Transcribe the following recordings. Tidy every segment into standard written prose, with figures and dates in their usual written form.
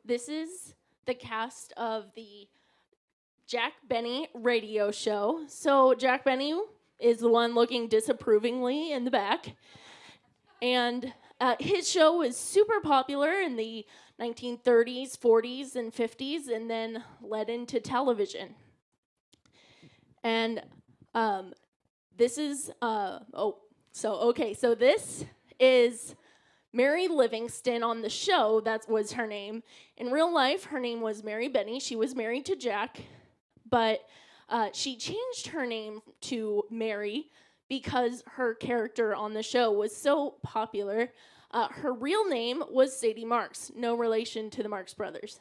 This is the cast of the Jack Benny radio show. So Jack Benny is the one looking disapprovingly in the back. And his show was super popular in the 1930s, 40s, and 50s, and then led into television. And this is, so this is Mary Livingstone on the show. That was her name. In real life, her name was Mary Benny. She was married to Jack, but she changed her name to Mary because her character on the show was so popular. Her real name was Sadie Marks, no relation to the Marx Brothers.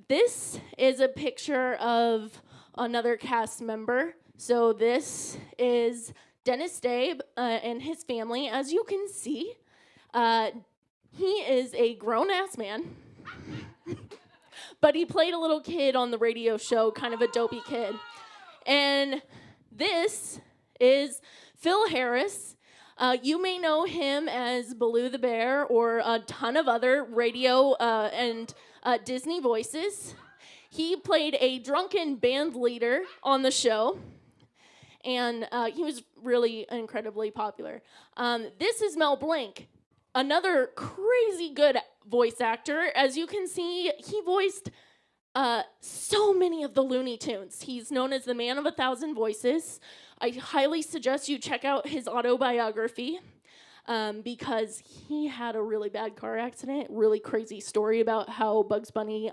This is a picture of another cast member. So this is Dennis Day and his family. As you can see, he is a grown-ass man, but he played a little kid on the radio show, kind of a dopey kid. And this is Phil Harris. You may know him as Baloo the Bear or a ton of other radio and Disney voices. He played a drunken band leader on the show, and he was really incredibly popular. This is Mel Blanc, another crazy good voice actor. As you can see, he voiced so many of the Looney Tunes. He's known as the Man of 1,000 Voices. I highly suggest you check out his autobiography because he had a really bad car accident, really crazy story about how Bugs Bunny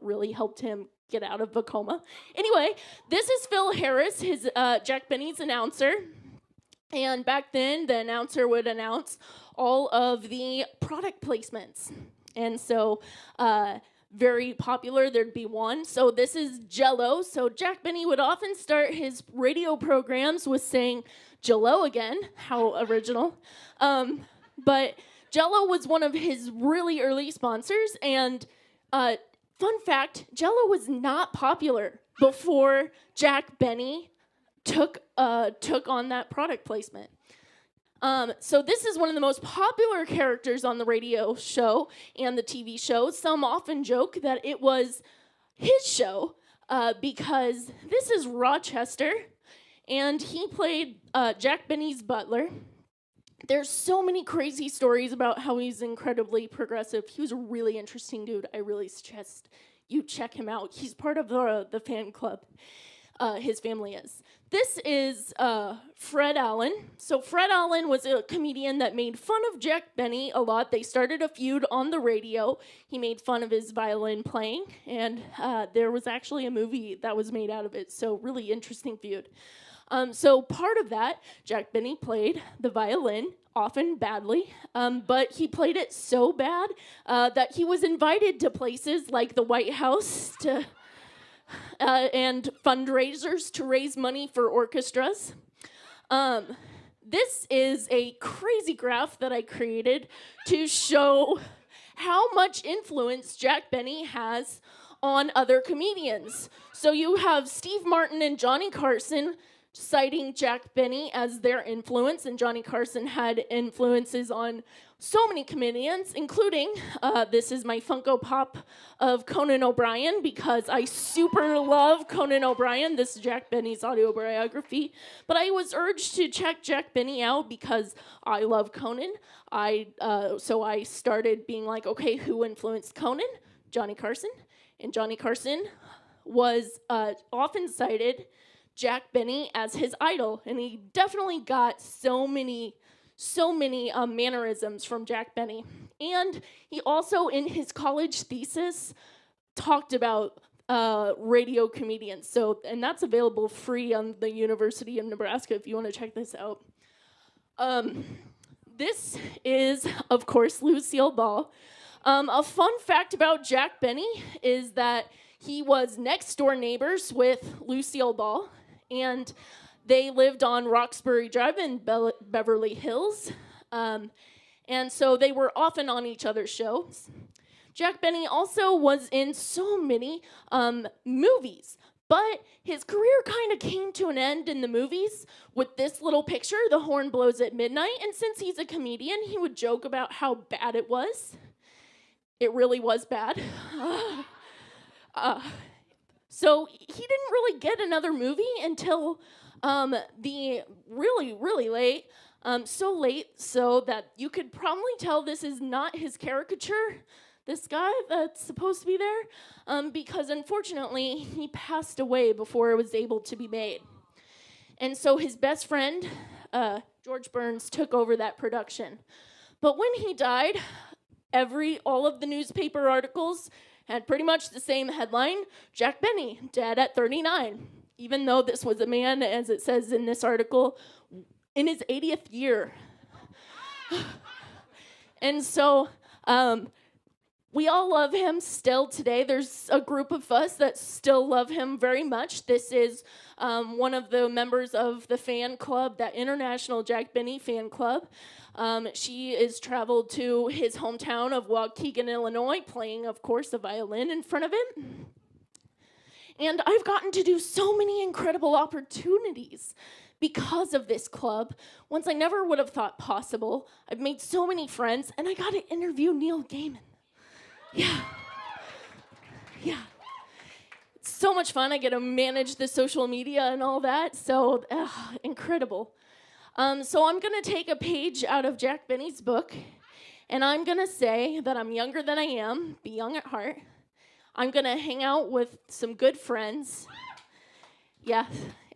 really helped him get out of a coma. Anyway, this is Phil Harris, his Jack Benny's announcer. And back then, the announcer would announce all of the product placements. And so very popular, there'd be one. So this is Jello. So Jack Benny would often start his radio programs with saying, Jello again. How original. But Jello was one of his really early sponsors. And fun fact, Jello was not popular before Jack Benny took on that product placement. So this is one of the most popular characters on the radio show and the TV show. Some often joke that it was his show because this is Rochester, and he played Jack Benny's butler. There's so many crazy stories about how he's incredibly progressive. He was a really interesting dude. I really suggest you check him out. He's part of the fan club. His family is. This is Fred Allen. So Fred Allen was a comedian that made fun of Jack Benny a lot. They started a feud on the radio. He made fun of his violin playing, and there was actually a movie that was made out of it. So really interesting feud. So part of that, Jack Benny played the violin, often badly, but he played it so bad that he was invited to places like the White House to and fundraisers to raise money for orchestras. This is a crazy graph that I created to show how much influence Jack Benny has on other comedians. So you have Steve Martin and Johnny Carson citing Jack Benny as their influence, and Johnny Carson had influences on so many comedians, including, this is my Funko Pop of Conan O'Brien, because I super love Conan O'Brien. This is Jack Benny's autobiography. But I was urged to check Jack Benny out because I love Conan. So I started being like, okay, who influenced Conan? Johnny Carson. And Johnny Carson was often cited Jack Benny as his idol, and he definitely got so many mannerisms from Jack Benny. And he also, in his college thesis, talked about radio comedians. And that's available free on the University of Nebraska if you want to check this out. This is, of course, Lucille Ball. A fun fact about Jack Benny is that he was next door neighbors with Lucille Ball, and they lived on Roxbury Drive in Beverly Hills, and so they were often on each other's shows. Jack Benny also was in so many movies, but his career kind of came to an end in the movies with this little picture, The Horn Blows at Midnight, and since he's a comedian, he would joke about how bad it was. it really was bad. So he didn't really get another movie until the really late. So late so that you could probably tell this is not his caricature, this guy that's supposed to be there, because unfortunately he passed away before it was able to be made. And so his best friend, George Burns, took over that production. But when he died, all of the newspaper articles had pretty much the same headline: Jack Benny, dead at 39. Even though this was a man, as it says in this article, in his 80th year. And so we all love him still today. There's a group of us that still love him very much. This is one of the members of the fan club, that International Jack Benny fan club. She is traveled to his hometown of Waukegan, Illinois, playing, of course, a violin in front of it. And I've gotten to do so many incredible opportunities because of this club, ones I never would have thought possible. I've made so many friends, and I got to interview Neil Gaiman. Yeah. It's so much fun. I get to manage the social media and all that, so incredible. So I'm going to take a page out of Jack Benny's book, and I'm going to say that I'm younger than I am, be young at heart. I'm going to hang out with some good friends. Yeah.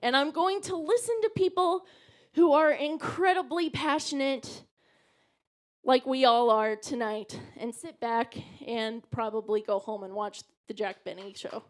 And I'm going to listen to people who are incredibly passionate, like we all are tonight, and sit back and probably go home and watch the Jack Benny show.